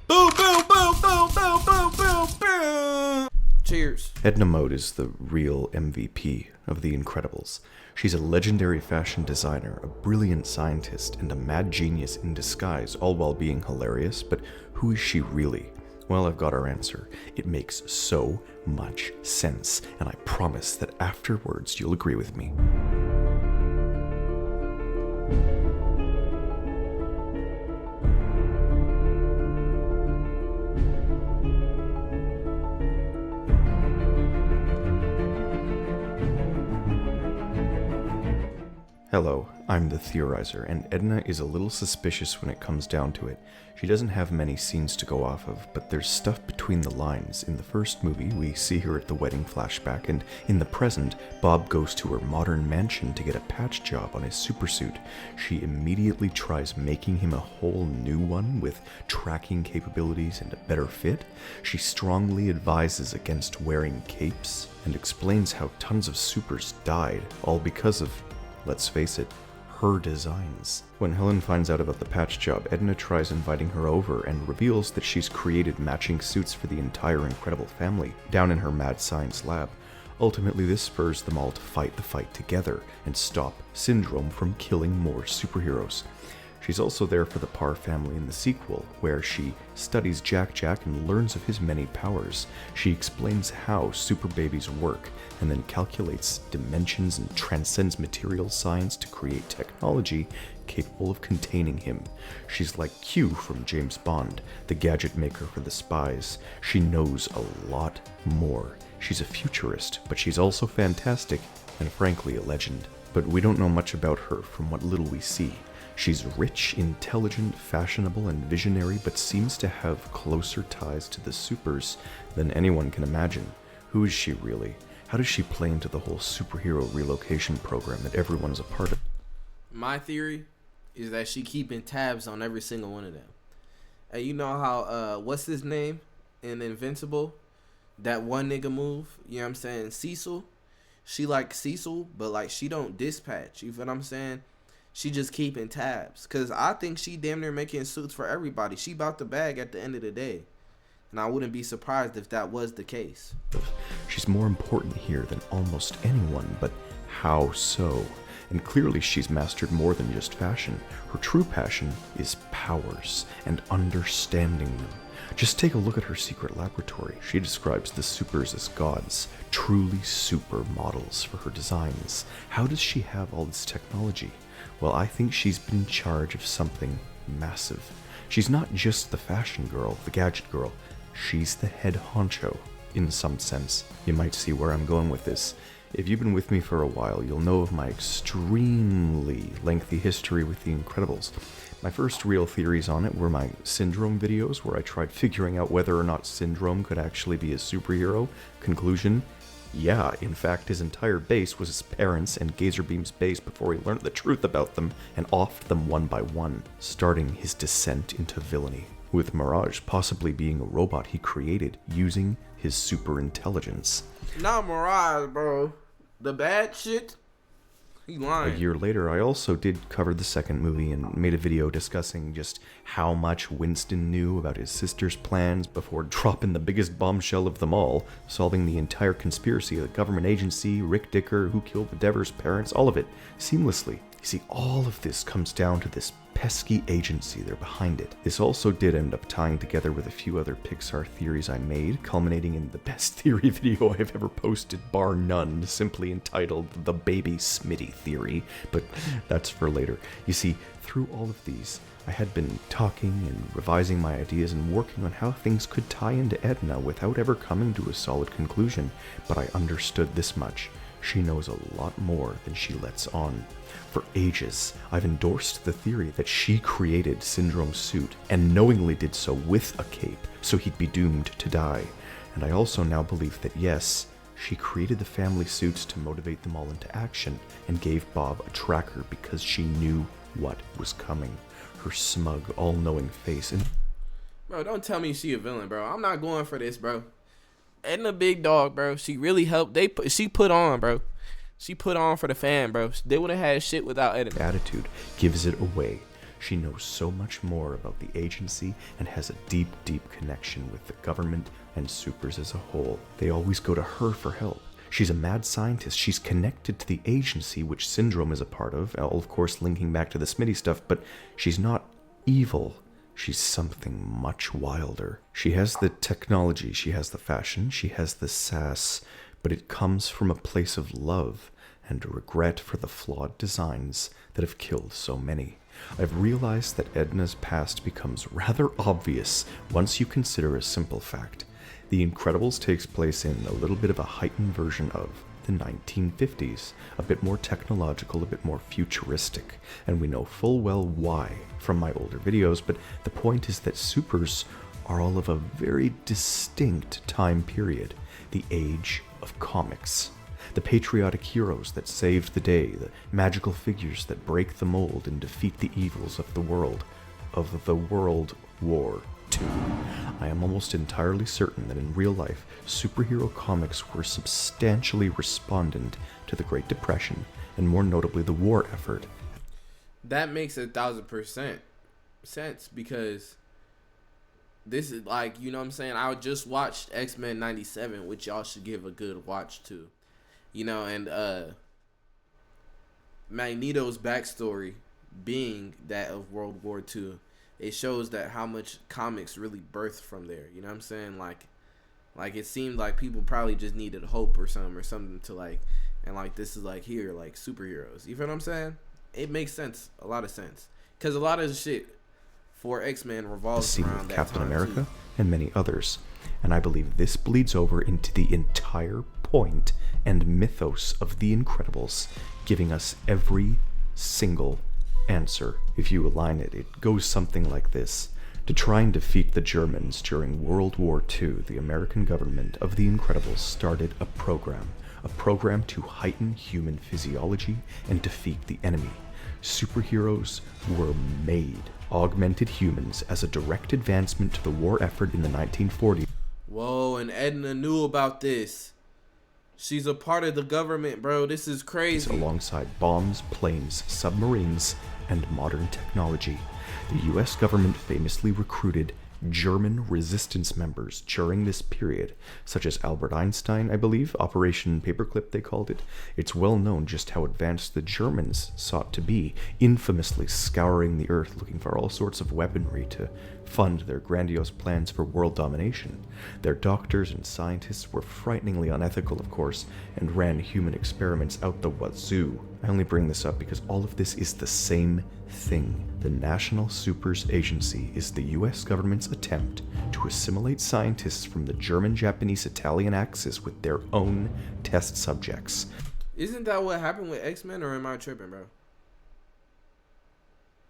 Boom, boom, boom, boom, boom, boom, boom, boom. Cheers. Edna Mode is the real MVP of The Incredibles. She's a legendary fashion designer, a brilliant scientist, and a mad genius in disguise, all while being hilarious. But who is she really? Well, I've got our answer. It makes so much sense, and I promise that afterwards you'll agree with me. Hello, I'm the Theorizer, and Edna is a little suspicious when it comes down to it. She doesn't have many scenes to go off of, but there's stuff between the lines. In the first movie, we see her at the wedding flashback, and in the present, Bob goes to her modern mansion to get a patch job on his supersuit. She immediately tries making him a whole new one with tracking capabilities and a better fit. She strongly advises against wearing capes, and explains how tons of supers died, all because of, let's face it, her designs. When Helen finds out about the patch job, Edna tries inviting her over and reveals that she's created matching suits for the entire Incredible family down in her mad science lab. Ultimately, this spurs them all to fight the fight together and stop Syndrome from killing more superheroes. She's also there for the Parr family in the sequel, where she studies Jack and learns of his many powers. She explains how super babies work, and then calculates dimensions and transcends material science to create technology capable of containing him. She's like Q from James Bond, the gadget maker for the spies. She knows a lot more. She's a futurist, but she's also fantastic, and frankly a legend. But we don't know much about her from what little we see. She's rich, intelligent, fashionable, and visionary, but seems to have closer ties to the supers than anyone can imagine. Who is she really? How does she play into the whole superhero relocation program that everyone's a part of? My theory is that she keeping tabs on every single one of them. And you know how, what's his name in Invincible? That one nigga move, you know what I'm saying? Cecil. She like Cecil, but like she don't dispatch. You feel what I'm saying? She just keeping tabs. Because I think she damn near making suits for everybody. She about the bag at the end of the day. And I wouldn't be surprised if that was the case. She's more important here than almost anyone, but how so? And clearly she's mastered more than just fashion. Her true passion is powers and understanding them. Just take a look at her secret laboratory. She describes the supers as gods, truly super models for her designs. How does she have all this technology? Well, I think she's been in charge of something massive. She's not just the fashion girl, the gadget girl. She's the head honcho, in some sense. You might see where I'm going with this. If you've been with me for a while, you'll know of my extremely lengthy history with The Incredibles. My first real theories on it were my Syndrome videos, where I tried figuring out whether or not Syndrome could actually be a superhero. Conclusion: yeah, in fact, his entire base was his parents and Gazerbeam's base before he learned the truth about them and offed them one by one, starting his descent into villainy, with Mirage possibly being a robot he created using his super intelligence. Not Mirage, bro. The bad shit? He lying. A year later, I also did cover the second movie and made a video discussing just how much Winston knew about his sister's plans before dropping the biggest bombshell of them all, solving the entire conspiracy of the government agency, Rick Dicker, who killed the Devers' parents, all of it, seamlessly. You see, all of this comes down to this pesky agency there behind it. This also did end up tying together with a few other Pixar theories I made, culminating in the best theory video I've ever posted, bar none, simply entitled The Baby Smitty Theory, but that's for later. You see, through all of these, I had been talking and revising my ideas and working on how things could tie into Edna without ever coming to a solid conclusion, but I understood this much. She knows a lot more than she lets on. For ages, I've endorsed the theory that she created Syndrome's suit, and knowingly did so with a cape, so he'd be doomed to die. And I also now believe that yes, she created the family suits to motivate them all into action, and gave Bob a tracker because she knew what was coming. Her smug, all-knowing face and... Bro, don't tell me she a villain, bro. I'm not going for this, bro. Edna big dog, bro. She really helped. She put on, bro. She put on for the fan, bro. They wouldn't have had shit without Edna. Attitude gives it away. She knows so much more about the agency and has a deep, deep connection with the government and supers as a whole. They always go to her for help. She's a mad scientist. She's connected to the agency, which Syndrome is a part of course linking back to the Smitty stuff, but she's not evil. She's something much wilder. She has the technology, she has the fashion, she has the sass, but it comes from a place of love and a regret for the flawed designs that have killed so many. I've realized that Edna's past becomes rather obvious once you consider a simple fact. The Incredibles takes place in a little bit of a heightened version of the 1950s, a bit more technological, a bit more futuristic, and we know full well why from my older videos, but the point is that supers are all of a very distinct time period, the age of comics. The patriotic heroes that saved the day, the magical figures that break the mold and defeat the evils of the World War II. I am almost entirely certain that in real life, superhero comics were substantially respondent to the Great Depression, and more notably the war effort. That makes 1,000% sense, because this is like, you know what I'm saying, I just watched X-Men 97, which y'all should give a good watch to. You know, and Magneto's backstory being that of World War II, it shows that how much comics really birthed from there. You know what I'm saying? Like it seemed like people probably just needed hope or something to like, and like this is like here, like superheroes. You feel what I'm saying? It makes sense, a lot of sense, because a lot of the shit for X-Men revolves around that Captain time America too. And many others, and I believe this bleeds over into the entire point and mythos of The Incredibles, giving us every single answer. If you align it, it goes something like this. To try and defeat the Germans during World War II, the American government of The Incredibles started a program to heighten human physiology and defeat the enemy. Superheroes were made, augmented humans, as a direct advancement to the war effort in the 1940s. Whoa, and Edna knew about this. She's a part of the government, bro. This is crazy. Alongside bombs, planes, submarines, and modern technology. The US government famously recruited German resistance members during this period, such as Albert Einstein, I believe, Operation Paperclip they called it. It's well known just how advanced the Germans sought to be, infamously scouring the earth looking for all sorts of weaponry to fund their grandiose plans for world domination. Their doctors and scientists were frighteningly unethical, of course, and ran human experiments out the wazoo. I only bring this up because all of this is the same thing. The National Supers Agency is the US government's attempt to assimilate scientists from the German, Japanese, Italian axis with their own test subjects. Isn't that what happened with X-Men, or am I tripping, bro?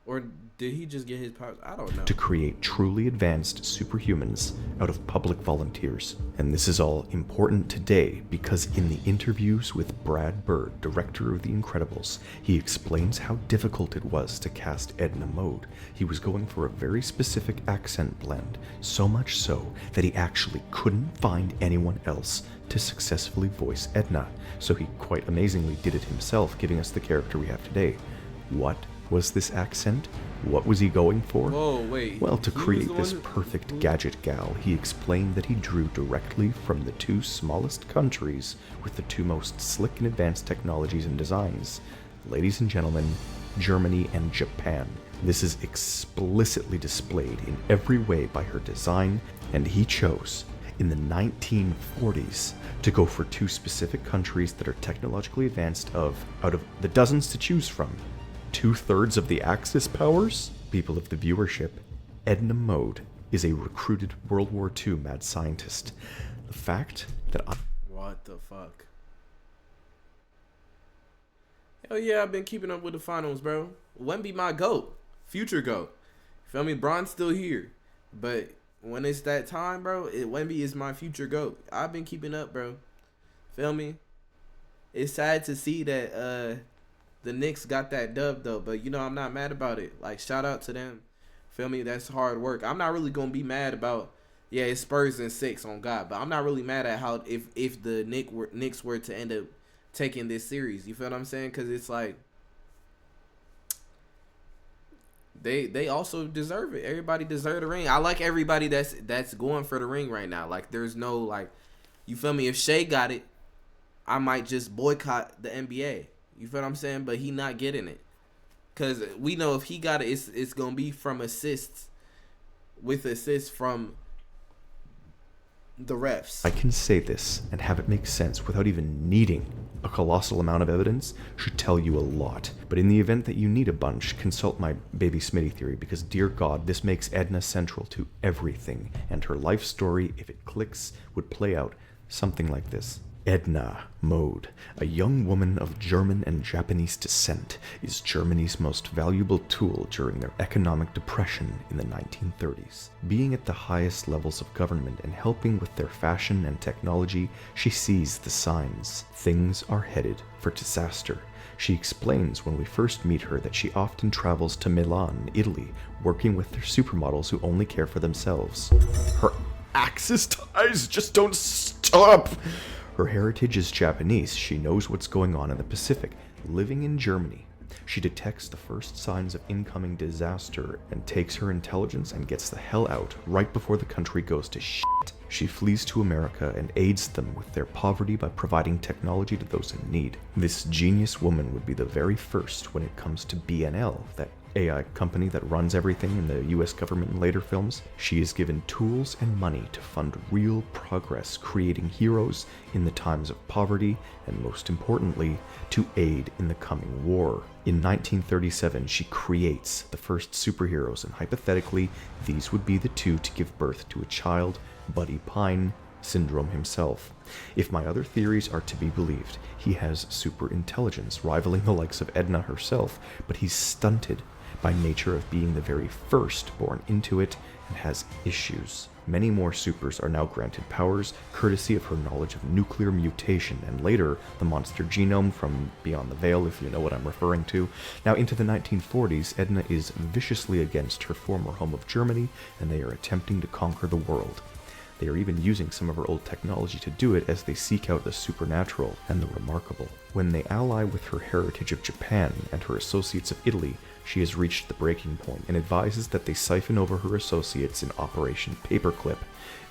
Or did he just get his powers? I don't know. To create truly advanced superhumans out of public volunteers. And this is all important today because in the interviews with Brad Bird, director of The Incredibles, he explains how difficult it was to cast Edna Mode. He was going for a very specific accent blend, so much so that he actually couldn't find anyone else to successfully voice Edna. So he quite amazingly did it himself, giving us the character we have today. What was this accent? What was he going for? Whoa, wait. Well, to create this perfect gadget gal, he explained that he drew directly from the two smallest countries with the two most slick and advanced technologies and designs. Ladies and gentlemen, Germany and Japan. This is explicitly displayed in every way by her design, and he chose, in the 1940s, to go for two specific countries that are technologically advanced out of the dozens to choose from. 2/3 of the Axis powers? People of the viewership, Edna Mode is a recruited World War II mad scientist. The fact that What the fuck? Hell yeah, I've been keeping up with the finals, bro. Wemby my GOAT. Future GOAT. Feel me? Bron's still here. But when it's that time, bro, Wemby is my future GOAT. I've been keeping up, bro. Feel me? It's sad to see that the Knicks got that dub though, but you know I'm not mad about it. Like, shout out to them. Feel me? That's hard work. I'm not really gonna be mad about, yeah, it's Spurs in 6 on God, but I'm not really mad at how if the Knicks were to end up taking this series. You feel what I'm saying? Because it's like they also deserve it. Everybody deserve the ring. I like everybody that's going for the ring right now. Like, there's no, like, you feel me? If Shea got it, I might just boycott the NBA. You feel what I'm saying? But he not getting it. Because we know if he got it, it's going to be from assists, with assists from the refs. I can say this and have it make sense without even needing a colossal amount of evidence should tell you a lot. But in the event that you need a bunch, consult my baby Smitty theory, because dear God, this makes Edna central to everything, and her life story, if it clicks, would play out something like this. Edna Mode, a young woman of German and Japanese descent, is Germany's most valuable tool during their economic depression in the 1930s. Being at the highest levels of government and helping with their fashion and technology, she sees the signs. Things are headed for disaster. She explains when we first meet her that she often travels to Milan, Italy, working with their supermodels who only care for themselves. Her Axis ties just don't stop! Her heritage is Japanese. She knows what's going on in the Pacific. Living in Germany, she detects the first signs of incoming disaster and takes her intelligence and gets the hell out right before the country goes to shit. She flees to America and aids them with their poverty by providing technology to those in need. This genius woman would be the very first when it comes to BNL, that AI company that runs everything in the US government in later films. She is given tools and money to fund real progress, creating heroes in the times of poverty, and most importantly, to aid in the coming war. In 1937, she creates the first superheroes, and hypothetically, these would be the two to give birth to a child, Buddy Pine, Syndrome himself. If my other theories are to be believed, he has super intelligence, rivaling the likes of Edna herself, but he's stunted by nature of being the very first born into it and has issues. Many more supers are now granted powers, courtesy of her knowledge of nuclear mutation, and later, the monster genome from Beyond the Veil, if you know what I'm referring to. Now, into the 1940s, Edna is viciously against her former home of Germany, and they are attempting to conquer the world. They are even using some of her old technology to do it as they seek out the supernatural and the remarkable. When they ally with her heritage of Japan and her associates of Italy, she has reached the breaking point and advises that they siphon over her associates in Operation Paperclip.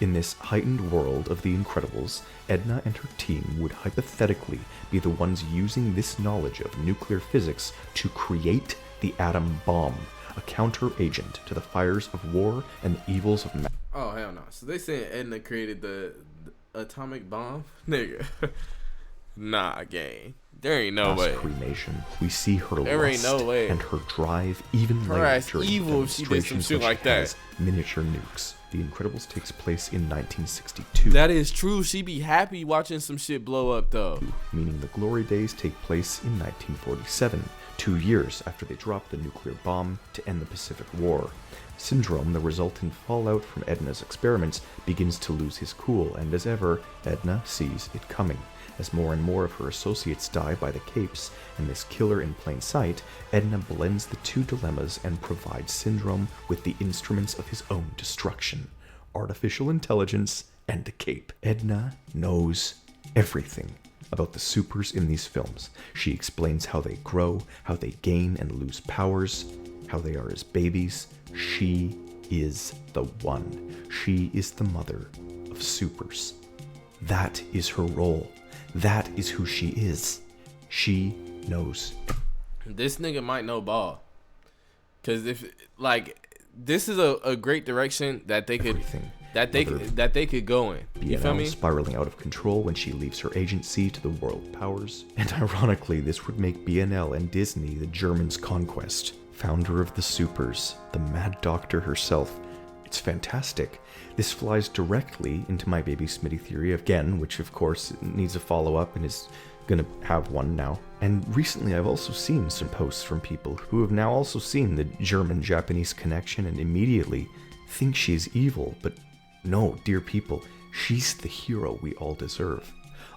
In this heightened world of the Incredibles, Edna and her team would hypothetically be the ones using this knowledge of nuclear physics to create the atom bomb, a counter-agent to the fires of war and the evils of Oh, hell no. So they saying Edna created the atomic bomb? Nigga. Nah, gang. There ain't no way. Cremation. We see her there lust ain't no way. And her drive even her later ass during evil if she did some shit like that. Miniature nukes. The Incredibles takes place in 1962. That is true. She be happy watching some shit blow up, though. Meaning the glory days take place in 1947, 2 years after they dropped the nuclear bomb to end the Pacific War. Syndrome, the resultant fallout from Edna's experiments, begins to lose his cool, and as ever, Edna sees it coming. As more and more of her associates die by the capes, and this killer in plain sight, Edna blends the two dilemmas and provides Syndrome with the instruments of his own destruction: artificial intelligence and a cape. Edna knows everything about the supers in these films. She explains how they grow, how they gain and lose powers, how they are as babies. She is the one. She is the mother of supers. That is her role. That is who she is. She knows. This nigga might know ball. Cause if like this is a great direction that they could Everything. that they could go in. You feel me? Spiraling out of control when she leaves her agency to the world powers. And ironically, this would make BNL and Disney the Germans' conquest. Founder of the supers, the Mad Doctor herself. It's fantastic. This flies directly into my baby Smitty theory again, which of course needs a follow-up and is gonna have one now. And recently I've also seen some posts from people who have now also seen the German-Japanese connection and immediately think she's evil, but no, dear people, she's the hero we all deserve.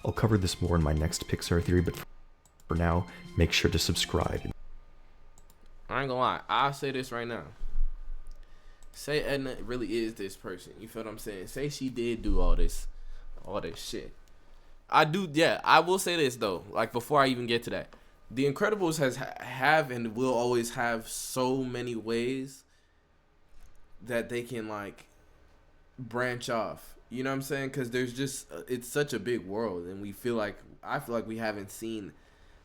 I'll cover this more in my next Pixar theory, but for now, make sure to subscribe. I ain't gonna lie, I'll say this right now. Say Edna really is this person. You feel what I'm saying? Say she did do all this shit. I will say this though. Like before I even get to that, The Incredibles have and will always have so many ways that they can like branch off. You know what I'm saying? Because there's just it's such a big world, and I feel like we haven't seen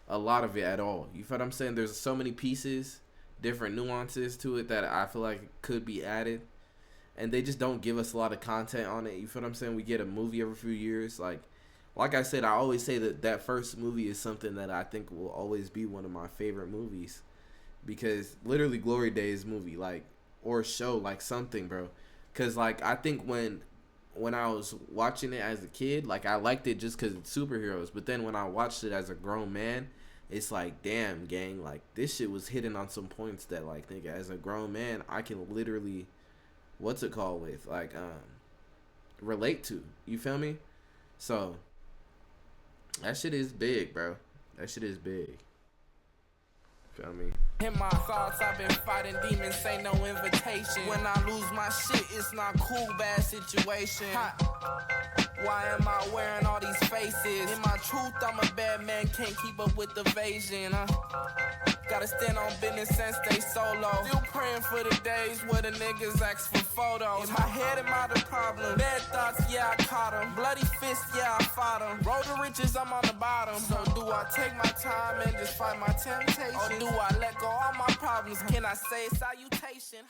a lot of it at all. You feel what I'm saying? There's so many pieces, different nuances to it that I feel like could be added, and they just don't give us a lot of content on it. You feel what I'm saying? We get a movie every few years. Like I said, I always say that first movie is something that I think will always be one of my favorite movies, because literally Glory Days movie, like, or show, like something, bro. Because like I think when I was watching it as a kid, like I liked it just because it's superheroes. But then when I watched it as a grown man, it's like, damn, gang, like this shit was hitting on some points that like, nigga, as a grown man, I can literally, relate to. You feel me? So that shit is big, bro. That shit is big. Feel me? In my thoughts, I've been fighting demons, ain't no invitation. When I lose my shit, it's not cool, bad situation. Why am I wearing all these faces? In my truth, I'm a bad man, can't keep up with the evasion. Gotta stand on business and stay solo. Still praying for the days where the niggas ask for photos. In my head, am I the problem? Bad thoughts, yeah, I caught them. Bloody fists, yeah, I fought them. Road to riches, I'm on the bottom. So do I take my time and just fight my temptation? Or do I let go all my problems? Can I say salutation?